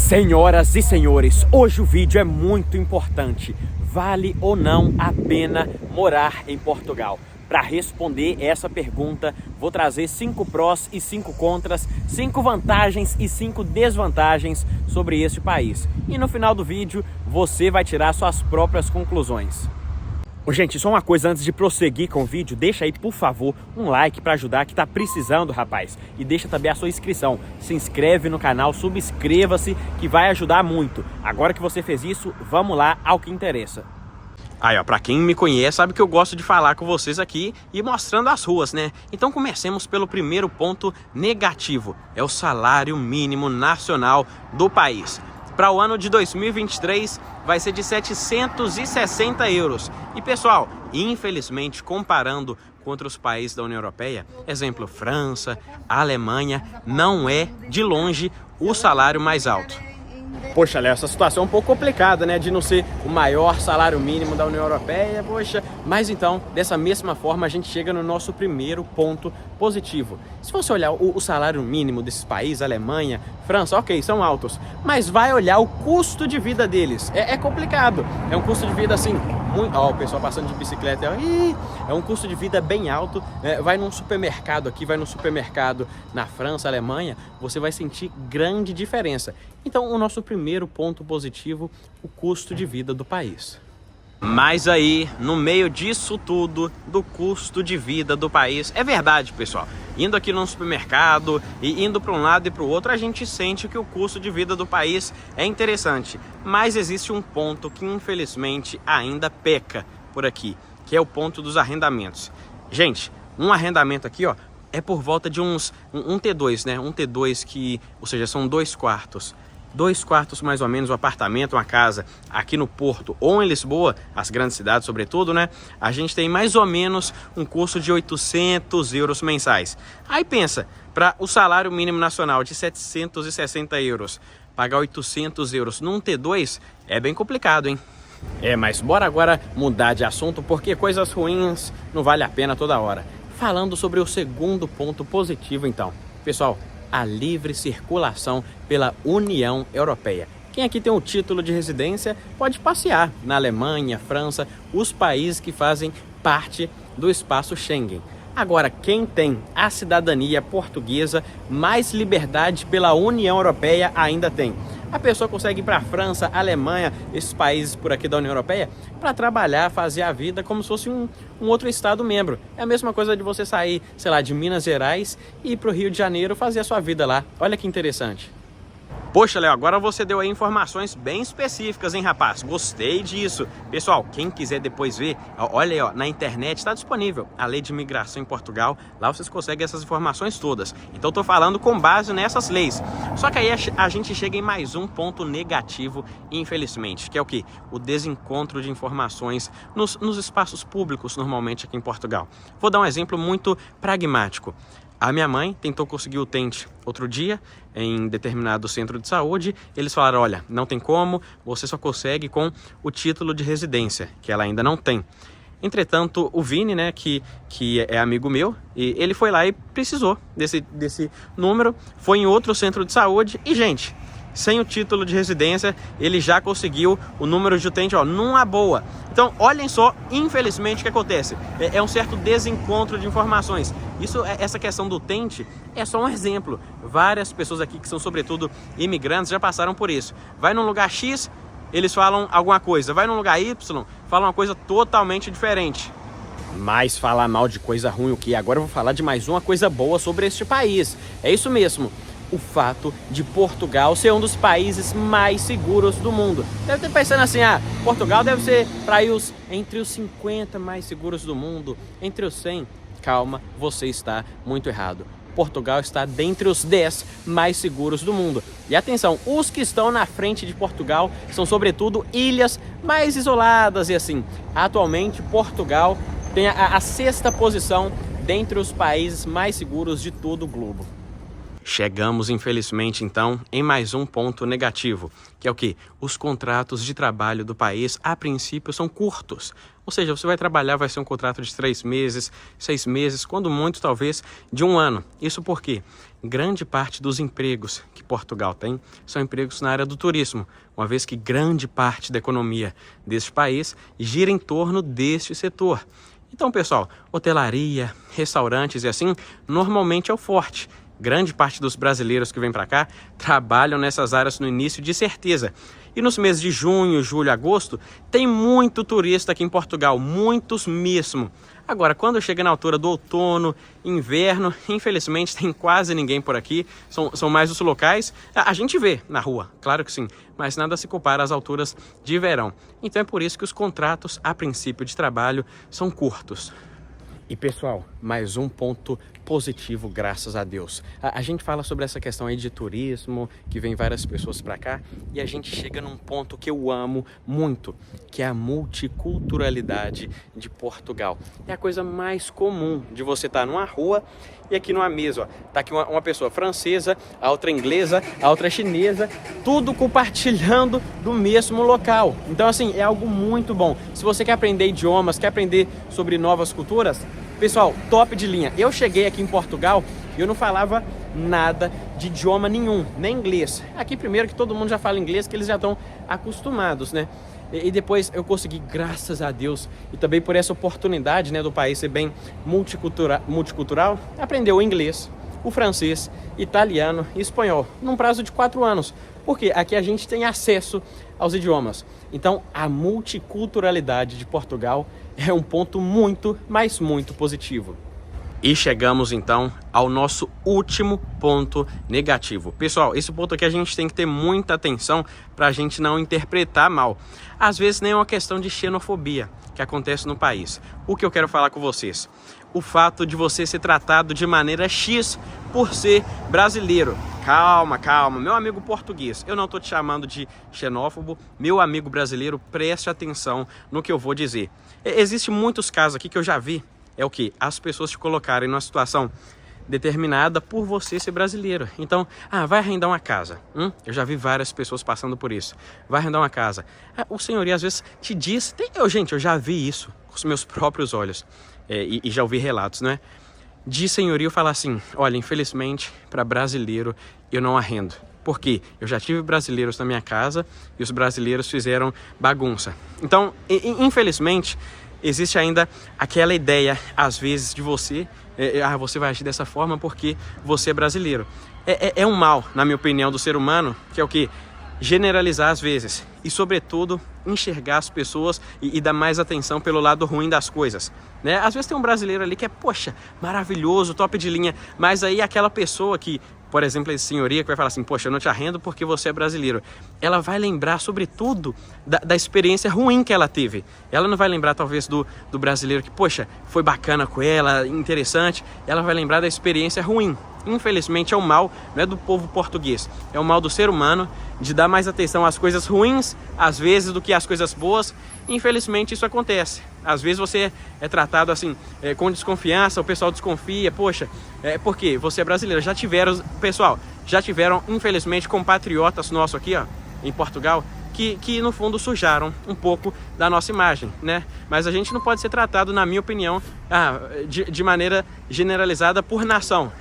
Senhoras e senhores, hoje o vídeo é muito importante. Vale ou não a pena morar em Portugal? Para responder essa pergunta, vou trazer 5 prós e 5 contras, 5 vantagens e 5 desvantagens sobre este país. E no final do vídeo, você vai tirar suas próprias conclusões. Gente, só uma coisa antes de prosseguir com o vídeo, deixa aí, por favor, um like para ajudar, que tá precisando, rapaz. E deixa também a sua inscrição. Se inscreve no canal, subscreva-se, que vai ajudar muito. Agora que você fez isso, vamos lá ao que interessa. Aí, ó, pra quem me conhece, sabe que eu gosto de falar com vocês aqui e mostrando as ruas, né? Então comecemos pelo primeiro ponto negativo. É o salário mínimo nacional do país. Para o ano de 2023 vai ser de 760 euros. E pessoal, infelizmente, comparando com outros países da União Europeia, exemplo, França, Alemanha, não é de longe o salário mais alto. Poxa, Léo, essa situação é um pouco complicada, né? De não ser o maior salário mínimo da União Europeia, poxa. Mas então, dessa mesma forma, a gente chega no nosso primeiro ponto positivo. Se você olhar o salário mínimo desses países, Alemanha, França, ok, são altos. Mas vai olhar o custo de vida deles. É complicado. É um custo de vida assim, muito... Ó, o pessoal passando de bicicleta. É um custo de vida bem alto. Vai num supermercado aqui, vai num supermercado na França, Alemanha, você vai sentir grande diferença. Então, o nosso primeiro ponto positivo, o custo de vida do país. Mas aí, no meio disso tudo, do custo de vida do país, é verdade, pessoal, indo aqui no supermercado e indo para um lado e para o outro, a gente sente que o custo de vida do país é interessante. Mas existe um ponto que, infelizmente, ainda peca por aqui, que é o ponto dos arrendamentos. Gente, um arrendamento aqui, ó, é por volta de um T2, né? Um T2 que, ou seja, são 2 quartos. 2 quartos mais ou menos, um apartamento, uma casa aqui no Porto ou em Lisboa, as grandes cidades sobretudo, né? A gente tem mais ou menos um custo de 800 euros mensais. Aí pensa, para o salário mínimo nacional de 760 euros, pagar 800 euros num T2 é bem complicado, hein? Mas bora agora mudar de assunto, porque coisas ruins não vale a pena toda hora. Falando sobre o segundo ponto positivo então, pessoal, a livre circulação pela União Europeia. Quem aqui tem o título de residência pode passear na Alemanha, França, os países que fazem parte do espaço Schengen. Agora, quem tem a cidadania portuguesa, mais liberdade pela União Europeia ainda tem. A pessoa consegue ir para a França, Alemanha, esses países por aqui da União Europeia, para trabalhar, fazer a vida como se fosse um outro estado membro. É a mesma coisa de você sair, sei lá, de Minas Gerais e ir para o Rio de Janeiro fazer a sua vida lá. Olha que interessante. Poxa, Léo, agora você deu aí informações bem específicas, hein, rapaz? Gostei disso. Pessoal, quem quiser depois ver, olha aí, ó, na internet está disponível a Lei de Imigração em Portugal. Lá vocês conseguem essas informações todas. Então, estou falando com base nessas leis. Só que aí a gente chega em mais um ponto negativo, infelizmente, que é o quê? O desencontro de informações nos espaços públicos, normalmente aqui em Portugal. Vou dar um exemplo muito pragmático. A minha mãe tentou conseguir o utente outro dia em determinado centro de saúde. Eles falaram, olha, não tem como, você só consegue com o título de residência, que ela ainda não tem. Entretanto, o Vini, né, que é amigo meu, e ele foi lá e precisou desse número, foi em outro centro de saúde e, gente, sem o título de residência, ele já conseguiu o número de utente, ó, numa boa. Então, olhem só, infelizmente, o que acontece? É um certo desencontro de informações. Essa questão do utente é só um exemplo. Várias pessoas aqui que são, sobretudo, imigrantes, já passaram por isso. Vai num lugar X, eles falam alguma coisa. Vai num lugar Y, falam uma coisa totalmente diferente. Mas falar mal de coisa ruim o que? Agora eu vou falar de mais uma coisa boa sobre este país. É isso mesmo. O fato de Portugal ser um dos países mais seguros do mundo. Deve estar pensando assim, Portugal deve ser para entre os 50 mais seguros do mundo, entre os 100. Calma, você está muito errado. Portugal está dentre os 10 mais seguros do mundo. E atenção, os que estão na frente de Portugal são sobretudo ilhas mais isoladas e assim. Atualmente, Portugal tem a 6ª posição dentre os países mais seguros de todo o globo. Chegamos, infelizmente, então, em mais um ponto negativo, que é o quê? Os contratos de trabalho do país, a princípio, são curtos. Ou seja, você vai trabalhar, vai ser um contrato de 3 meses, 6 meses, quando muito, talvez, de 1 ano. Isso porque grande parte dos empregos que Portugal tem são empregos na área do turismo, uma vez que grande parte da economia deste país gira em torno deste setor. Então, pessoal, hotelaria, restaurantes e assim, normalmente é o forte. Grande parte dos brasileiros que vêm para cá trabalham nessas áreas no início, de certeza. E nos meses de junho, julho, agosto, tem muito turista aqui em Portugal, muitos mesmo. Agora, quando chega na altura do outono, inverno, infelizmente tem quase ninguém por aqui, são mais os locais. A gente vê na rua, claro que sim, mas nada se compara às alturas de verão. Então é por isso que os contratos, a princípio de trabalho, são curtos. E pessoal, mais um ponto positivo, graças a Deus. A gente fala sobre essa questão aí de turismo, que vem várias pessoas para cá, e a gente chega num ponto que eu amo muito, que é a multiculturalidade de Portugal. É a coisa mais comum de você estar numa rua e aqui numa mesa, ó, tá aqui uma pessoa francesa, a outra inglesa, a outra chinesa, tudo compartilhando do mesmo local. Então assim, é algo muito bom. Se você quer aprender idiomas, quer aprender sobre novas culturas, pessoal, top de linha. Eu cheguei aqui em Portugal e eu não falava nada de idioma nenhum, nem inglês. Aqui primeiro que todo mundo já fala inglês, que eles já estão acostumados, né? E depois eu consegui, graças a Deus, e também por essa oportunidade, né, do país ser bem multicultural, aprender o inglês, o francês, italiano e espanhol, num prazo de 4 anos. Porque aqui a gente tem acesso aos idiomas. Então, a multiculturalidade de Portugal é um ponto muito, mas muito positivo. E chegamos então ao nosso último ponto negativo. Pessoal, esse ponto aqui a gente tem que ter muita atenção para a gente não interpretar mal. Às vezes nem é uma questão de xenofobia que acontece no país. O que eu quero falar com vocês? O fato de você ser tratado de maneira X por ser brasileiro. Calma, calma, meu amigo português, eu não estou te chamando de xenófobo. Meu amigo brasileiro, preste atenção no que eu vou dizer. Existem muitos casos aqui que eu já vi. É o que? As pessoas te colocarem numa situação determinada por você ser brasileiro. Então, vai arrendar uma casa. Eu já vi várias pessoas passando por isso. Vai arrendar uma casa. O senhorio às vezes te diz... Gente, eu já vi isso com os meus próprios olhos. E já ouvi relatos, né? De senhorio falar assim, olha, infelizmente, para brasileiro eu não arrendo. Por quê? Eu já tive brasileiros na minha casa e os brasileiros fizeram bagunça. Então, infelizmente... existe ainda aquela ideia, às vezes, de você, você vai agir dessa forma porque você é brasileiro. É um mal, na minha opinião, do ser humano, que é o que? Generalizar às vezes. E, sobretudo, enxergar as pessoas e dar mais atenção pelo lado ruim das coisas. Né? Às vezes tem um brasileiro ali que é, poxa, maravilhoso, top de linha, mas aí aquela pessoa que... por exemplo, a senhoria que vai falar assim, poxa, eu não te arrendo porque você é brasileiro. Ela vai lembrar, sobretudo, da experiência ruim que ela teve. Ela não vai lembrar, talvez, do brasileiro que, poxa, foi bacana com ela, interessante. Ela vai lembrar da experiência ruim. Infelizmente, é o mal, não é do povo português. É o mal do ser humano de dar mais atenção às coisas ruins, às vezes, do que às coisas boas. Infelizmente, isso acontece. Às vezes você é tratado assim, com desconfiança, o pessoal desconfia, poxa, porque você é brasileiro. Pessoal, já tiveram, infelizmente, compatriotas nossos aqui, ó, em Portugal, que no fundo sujaram um pouco da nossa imagem, né? Mas a gente não pode ser tratado, na minha opinião, de maneira generalizada por nação.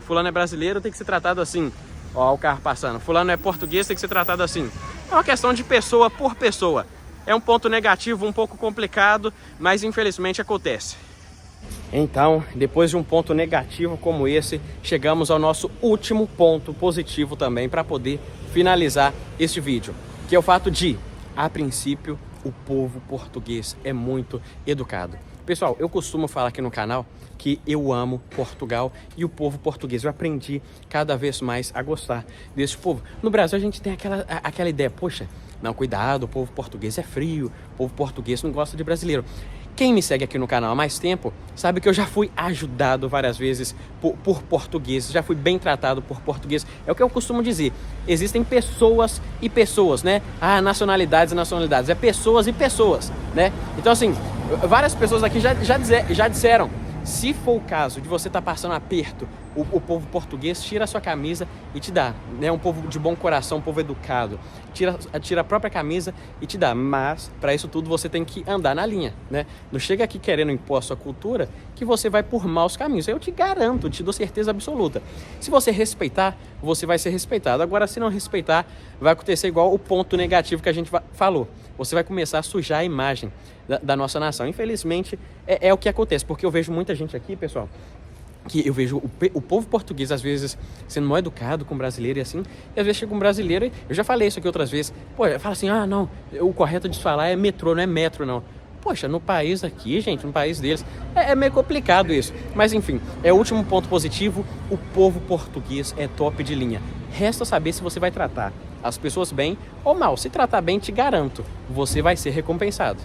Fulano é brasileiro, tem que ser tratado assim. Ó, o carro passando. Fulano é português, tem que ser tratado assim. É uma questão de pessoa por pessoa. É um ponto negativo, um pouco complicado, mas infelizmente acontece. Então, depois de um ponto negativo como esse, chegamos ao nosso último ponto positivo também para poder finalizar este vídeo, que é o fato de, a princípio, o povo português é muito educado. Pessoal, eu costumo falar aqui no canal que eu amo Portugal e o povo português. Eu aprendi cada vez mais a gostar desse povo. No Brasil a gente tem aquela ideia, poxa, não, cuidado, o povo português é frio, o povo português não gosta de brasileiro. Quem me segue aqui no canal há mais tempo sabe que eu já fui ajudado várias vezes por portugueses, já fui bem tratado por portugueses. É o que eu costumo dizer, existem pessoas e pessoas, né? Nacionalidades e nacionalidades, é pessoas e pessoas, né? Então assim, várias pessoas aqui já disseram, se for o caso de você estar passando aperto o povo português tira a sua camisa e te dá, né? Um povo de bom coração, um povo educado, tira a própria camisa e te dá, mas para isso tudo você tem que andar na linha, né? Não chega aqui querendo impor a sua cultura que você vai por maus caminhos. Eu te garanto, te dou certeza absoluta. Se você respeitar, você vai ser respeitado. Agora, se não respeitar, vai acontecer igual o ponto negativo que a gente falou. Você vai começar a sujar a imagem da nossa nação. Infelizmente, é o que acontece, porque eu vejo muita gente aqui, pessoal, que eu vejo o povo português, às vezes, sendo mal educado com brasileiro e assim, e às vezes chega um brasileiro, e eu já falei isso aqui outras vezes, pô, fala assim, ah, não, o correto de falar é metrô, não é metro, não. Poxa, no país aqui, gente, no país deles, é meio complicado isso. Mas enfim, é o último ponto positivo, o povo português é top de linha. Resta saber se você vai tratar as pessoas bem ou mal. Se tratar bem, te garanto, você vai ser recompensado.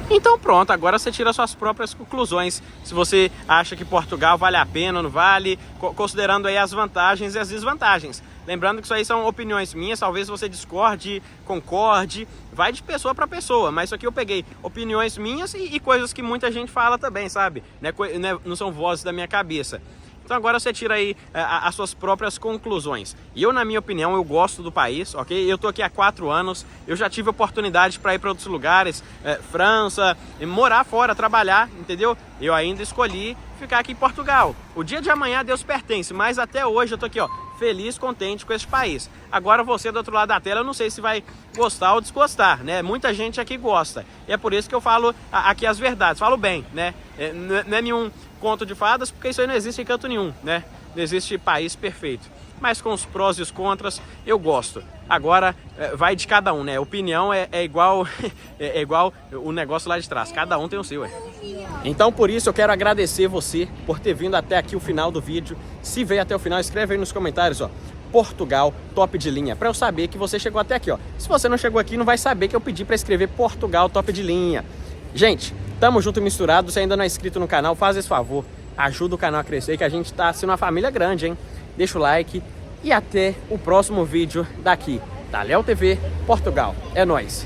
Então pronto, agora você tira suas próprias conclusões. Se você acha que Portugal vale a pena ou não vale, considerando aí as vantagens e as desvantagens. Lembrando que isso aí são opiniões minhas, talvez você discorde, concorde, vai de pessoa para pessoa. Mas isso aqui eu peguei opiniões minhas e coisas que muita gente fala também, sabe? Não são vozes da minha cabeça. Então agora você tira aí as suas próprias conclusões. E eu, na minha opinião, eu gosto do país, ok? Eu tô aqui há 4 anos, eu já tive oportunidade para ir para outros lugares, França, morar fora, trabalhar, entendeu? Eu ainda escolhi ficar aqui em Portugal. O dia de amanhã Deus pertence, mas até hoje eu tô aqui, ó, feliz, contente com esse país. Agora você do outro lado da tela, eu não sei se vai gostar ou desgostar, né? Muita gente aqui gosta. E é por isso que eu falo aqui as verdades, falo bem, né? Não é nenhum conto de fadas, porque isso aí não existe em canto nenhum, né? Não existe país perfeito. Mas com os prós e os contras, eu gosto. Agora, vai de cada um, né? Opinião é igual é igual o negócio lá de trás. Cada um tem o seu, Então, por isso, eu quero agradecer você por ter vindo até aqui o final do vídeo. Se veio até o final, escreve aí nos comentários, ó. Portugal, top de linha, para eu saber que você chegou até aqui, ó. Se você não chegou aqui, não vai saber que eu pedi para escrever Portugal, top de linha. Gente, tamo junto e misturado. Se ainda não é inscrito no canal, faz esse favor. Ajuda o canal a crescer, que a gente tá sendo uma família grande, hein? Deixa o like e até o próximo vídeo daqui, da Léo TV Portugal. É nóis!